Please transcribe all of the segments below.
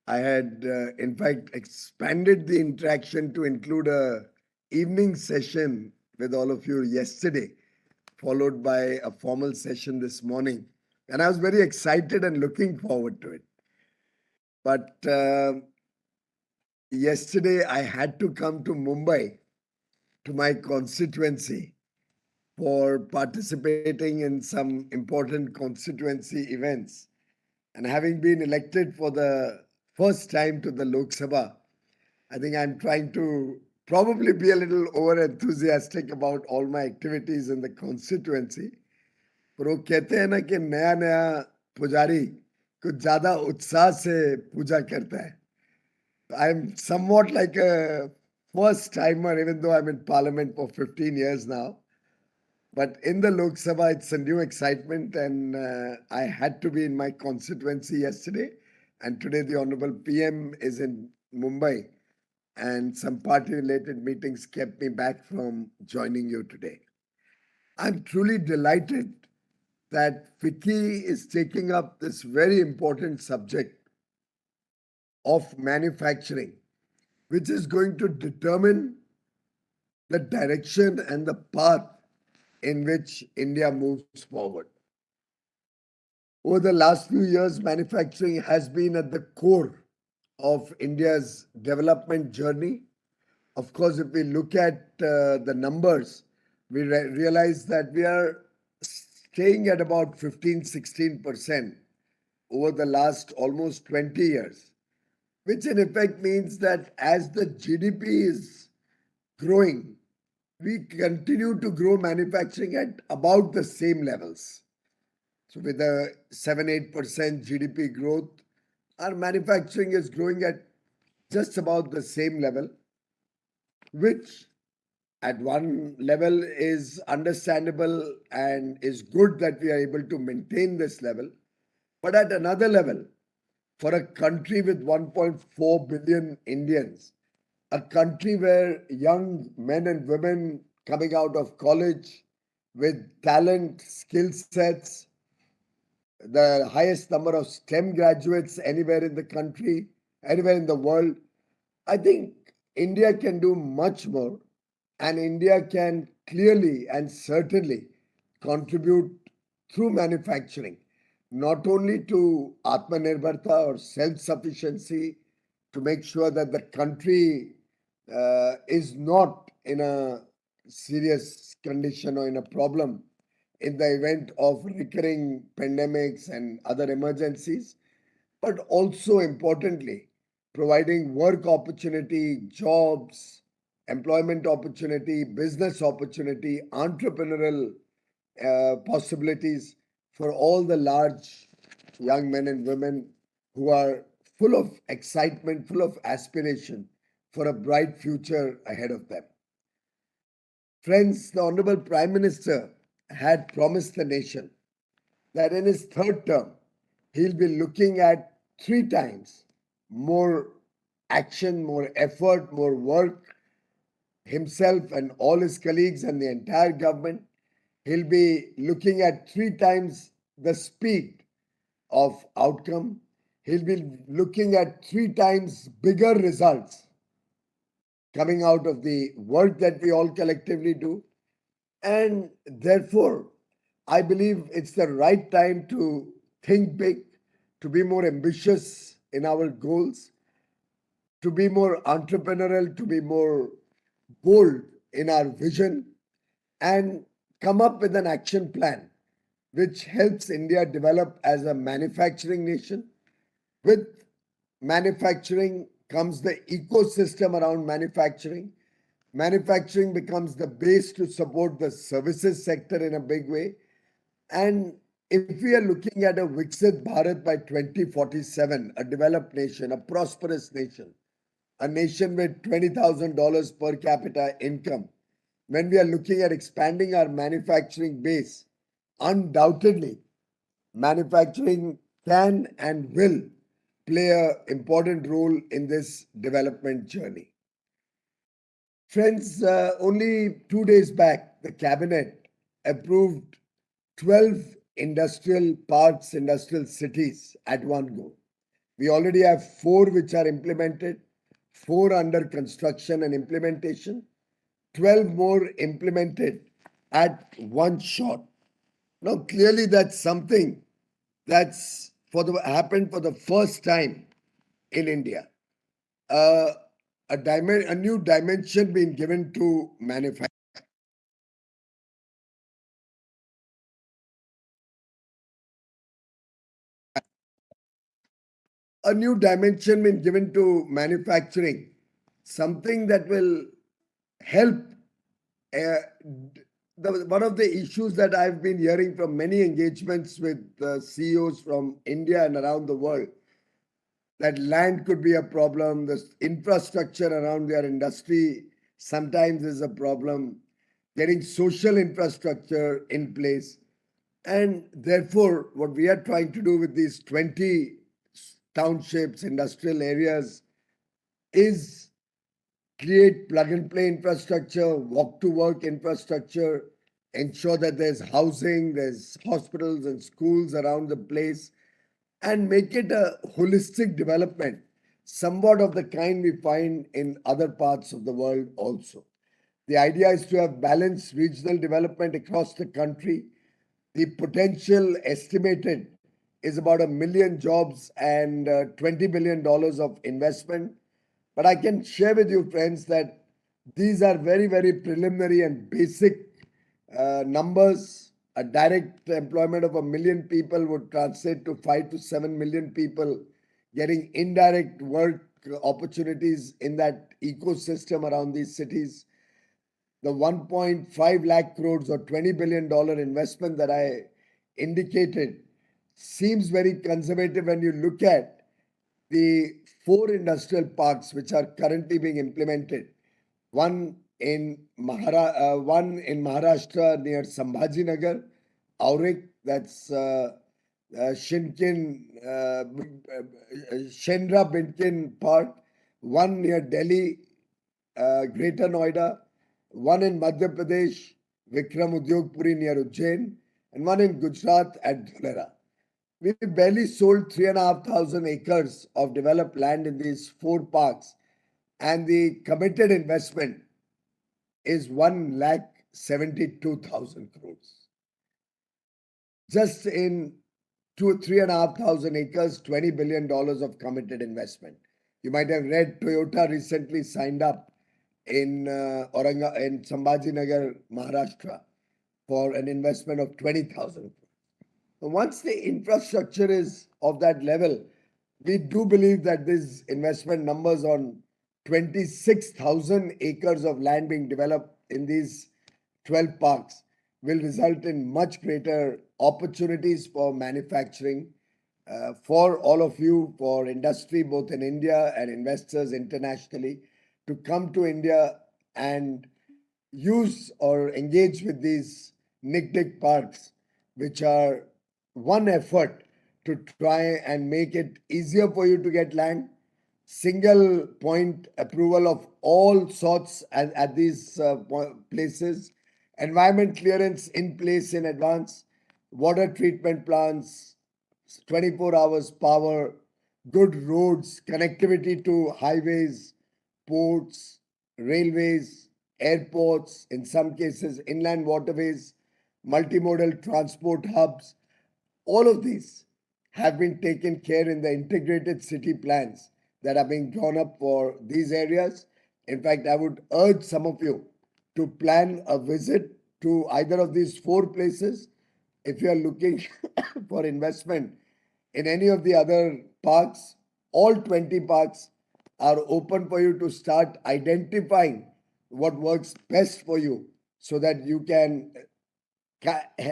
I had, in fact, expanded the interaction to include a evening session with all of you yesterday, followed by a formal session this morning. And I was very excited and looking forward to it. But yesterday I had to come to Mumbai, to my constituency, for participating in some important constituency events. And having been elected for the first time to the Lok Sabha, I think I'm trying to probably be a little over enthusiastic about all my activities in the constituency. पर वो कहते हैं ना कि नया नया पुजारी कुछ ज्यादा उत्साह से पूजा करता है. I'm somewhat like a first timer, even though I'm in parliament for 15 years now. But in the Lok Sabha, it's a new excitement, and I had to be in my constituency yesterday. And today, the Honorable PM is in Mumbai, and some party related meetings kept me back from joining you today. I'm truly delighted that FICCI is taking up this very important subject of manufacturing, which is going to determine the direction and the path in which India moves forward. Over the last few years, manufacturing has been at the core of India's development journey. Of course, if we look at the numbers, we realize that we are staying at about 15-16% over the last almost 20 years, which in effect means that as the GDP is growing, we continue to grow manufacturing at about the same levels. So with a 7-8% GDP growth, our manufacturing is growing at just about the same level, which at one level is understandable and is good that we are able to maintain this level. But at another level, for a country with 1.4 billion Indians, a country where young men and women coming out of college with talent, skill sets, the highest number of STEM graduates anywhere in the country, anywhere in the world, I think India can do much more, and India can clearly and certainly contribute through manufacturing, not only to Atmanirbharta or self sufficiency, to make sure that the country is not in a serious condition or in a problem in the event of recurring pandemics and other emergencies, but also importantly, providing work opportunity, jobs, employment opportunity, business opportunity, entrepreneurial possibilities for all the large young men and women who are full of excitement, full of aspiration for a bright future ahead of them. Friends, the Honorable Prime Minister had promised the nation that in his third term, he'll be looking at 3 times more action, more effort, more work, himself and all his colleagues and the entire government. He'll be looking at 3 times the speed of outcome. He'll be looking at 3 times bigger results coming out of the work that we all collectively do. And therefore, I believe it's the right time to think big, to be more ambitious in our goals, to be more entrepreneurial, to be more bold in our vision, and come up with an action plan which helps India develop as a manufacturing nation. With manufacturing comes the ecosystem around manufacturing. Manufacturing becomes the base to support the services sector in a big way. And if we are looking at a Viksit Bharat by 2047, a developed nation, a prosperous nation, a nation with $20,000 per capita income, when we are looking at expanding our manufacturing base, undoubtedly, manufacturing can and will play an important role in this development journey. Friends, only 2 days back, the cabinet approved 12 industrial parks, industrial cities at one go. We already have four which are implemented, four under construction and implementation, 12 more implemented at one shot. Now, clearly, that's something that's happened for the first time in India. Uh, a new dimension being given to manufacturing. A new dimension been given to manufacturing, something that will help. One of the issues that I've been hearing from many engagements with CEOs from India and around the world, that land could be a problem, the infrastructure around their industry sometimes is a problem, getting social infrastructure in place. And therefore, what we are trying to do with these 20 townships, industrial areas, is create plug and play infrastructure, walk to work infrastructure, ensure that there's housing, there's hospitals and schools around the place, and make it a holistic development, somewhat of the kind we find in other parts of the world also. The idea is to have balanced regional development across the country. The potential estimated is about 1 million jobs and $20 billion of investment. But I can share with you, friends, that these are very, very preliminary and basic numbers. A direct employment of 1 million people would translate to 5 to 7 million people getting indirect work opportunities in that ecosystem around these cities. The 1.5 lakh crores or $20 billion investment that I indicated seems very conservative when you look at the four industrial parks which are currently being implemented. One in Maharashtra near Sambhajinagar, Aurik, that's Shendra Bindkin Park, one near Delhi, Greater Noida, one in Madhya Pradesh, Vikram Udyogpuri near Ujjain, and one in Gujarat at Dholera. We barely sold 3,500 acres of developed land in these four parks, and the committed investment is 1,72,000 crores. Just in 3,500 acres, $20 billion of committed investment. You might have read Toyota recently signed up in in Sambhajinagar, Maharashtra, for an investment of 20,000. Once the infrastructure is of that level, we do believe that these investment numbers on 26,000 acres of land being developed in these 12 parks will result in much greater opportunities for manufacturing for all of you, for industry both in India and investors internationally to come to India and use or engage with these NICDIC parks, which are one effort to try and make it easier for you to get land, single point approval of all sorts at these places, environment clearance in place in advance, water treatment plants, 24 hours power, good roads, connectivity to highways, ports, railways, airports, in some cases, inland waterways, multimodal transport hubs. All of these have been taken care in the integrated city plans that are being drawn up for these areas. In fact, I would urge some of you to plan a visit to either of these four places if you are looking for investment in any of the other parks. All 20 parks are open for you to start identifying what works best for you so that you can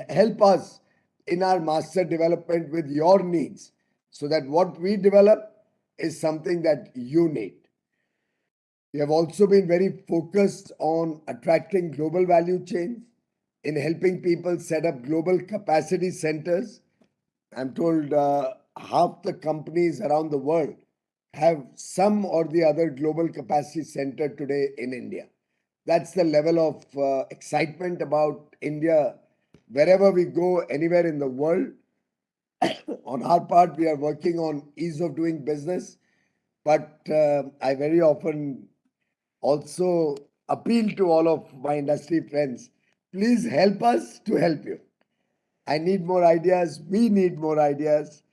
help us in our master development with your needs so that what we develop is something that you need. We have also been very focused on attracting global value chains in helping people set up global capacity centers. I'm told half the companies around the world have some or the other global capacity center today in India. That's the level of excitement about India. Wherever we go, anywhere in the world, On our part, we are working on ease of doing business, but I very often also appeal to all of my industry friends, please help us to help you. I need more ideas. We need more ideas.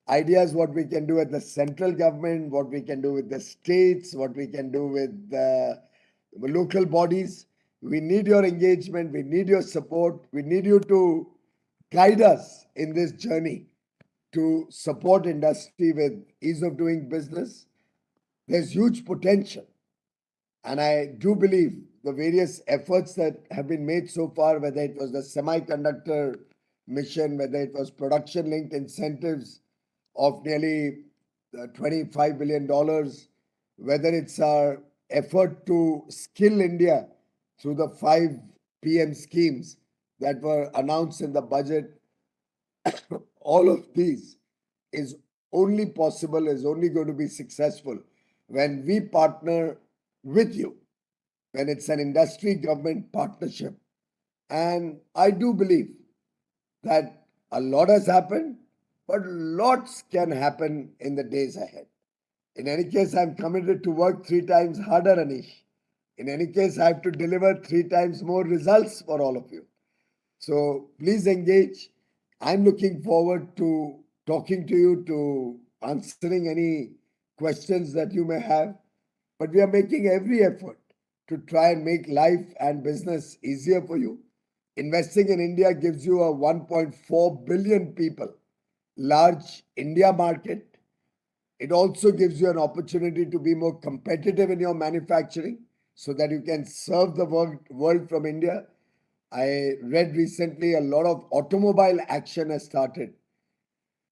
Ideas what we can do at the central government, what we can do with the states, what we can do with the local bodies. We need your engagement. We need your support. We need you to guide us in this journey to support industry with ease of doing business. There's huge potential. And I do believe the various efforts that have been made so far, whether it was the semiconductor mission, whether it was production linked incentives of nearly $25 billion, whether it's our effort to skill India through the 5 PM schemes that were announced in the budget, all of these is only possible, is only going to be successful when we partner with you, when it's an industry government partnership. And I do believe that a lot has happened, but lots can happen in the days ahead. In any case, I'm committed to work 3 times harder, Anish. In any case, I have to deliver 3 times more results for all of you. So please engage. I'm looking forward to talking to you, to answering any questions that you may have. But we are making every effort to try and make life and business easier for you. Investing in India gives you a 1.4 billion people large India market. It also gives you an opportunity to be more competitive in your manufacturing so that you can serve the world from India. I read recently a lot of automobile action has started.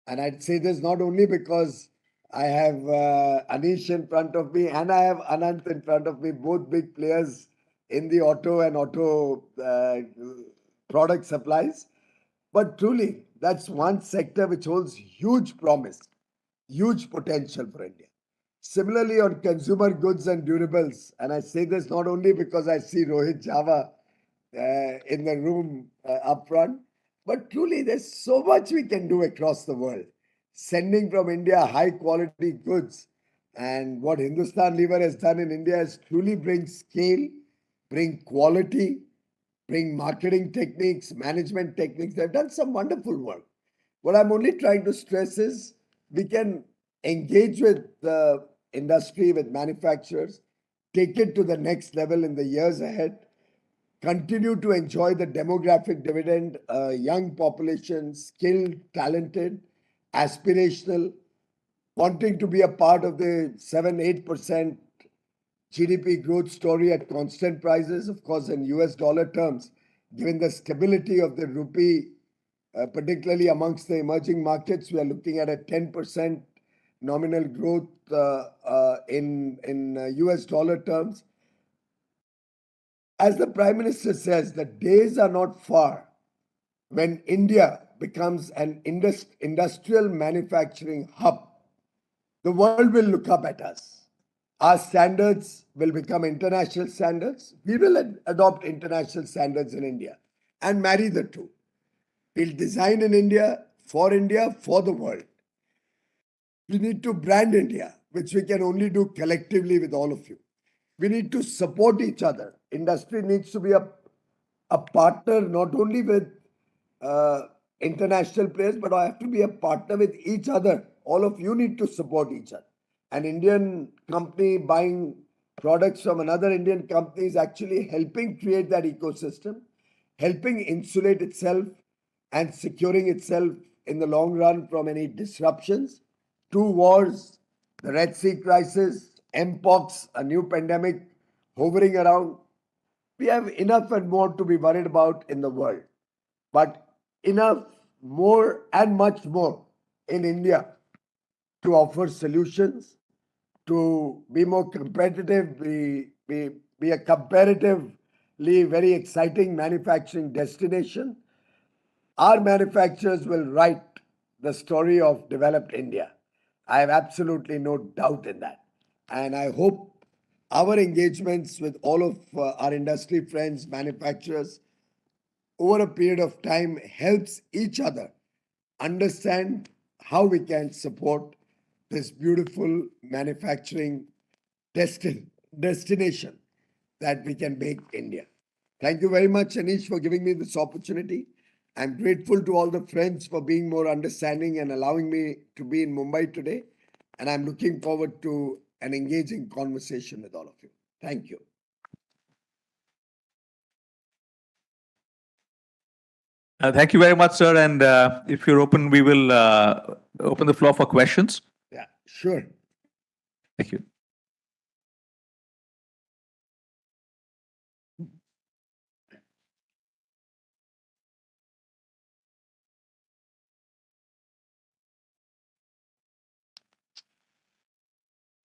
And I'd say this not only because I have Anish in front of me and I have Anant in front of me, both big players in the auto and auto product supplies. But truly, that's one sector which holds huge promise, huge potential for India. Similarly, on consumer goods and durables, and I say this not only because I see Rohit Java in the room up front, but truly, there's so much we can do across the world. Sending from India high quality goods. And what Hindustan Lever has done in India is truly bring scale, bring quality, bring marketing techniques, management techniques. They've done some wonderful work. What I'm only trying to stress is we can engage with the industry, with manufacturers, take it to the next level in the years ahead, continue to enjoy the demographic dividend, young population, skilled, talented, aspirational, wanting to be a part of the 7 8% GDP growth story at constant prices, of course, in US dollar terms, given the stability of the rupee, particularly amongst the emerging markets, we are looking at a 10% nominal growth in US dollar terms. As the Prime Minister says, the days are not far when India becomes an industrial manufacturing hub. The world will look up at us. Our standards will become international standards. We will adopt international standards in India and marry the two. We'll design in India, for the world. We need to brand India, which we can only do collectively with all of you. We need to support each other. Industry needs to be a partner not only with uh, international players, but I have to be a partner with each other. All of you need to support each other. An Indian company buying products from another Indian company is actually helping create that ecosystem, helping insulate itself and securing itself in the long run from any disruptions. 2 wars, the Red Sea crisis, Mpox, a new pandemic hovering around. We have enough and more to be worried about in the world, but enough more and much more in India to offer solutions, to be more competitive, be a comparatively very exciting manufacturing destination. Our manufacturers will write the story of developed India. I have absolutely no doubt in that. And I hope our engagements with all of our industry friends, manufacturers, over a period of time helps each other understand how we can support this beautiful manufacturing destination that we can make India. Thank you very much, Anish, for giving me this opportunity. I'm grateful to all the friends for being more understanding and allowing me to be in Mumbai today. And I'm looking forward to an engaging conversation with all of you. Thank you. Thank you very much, sir. And if you're open, we will open the floor for questions. Yeah, sure. Thank you.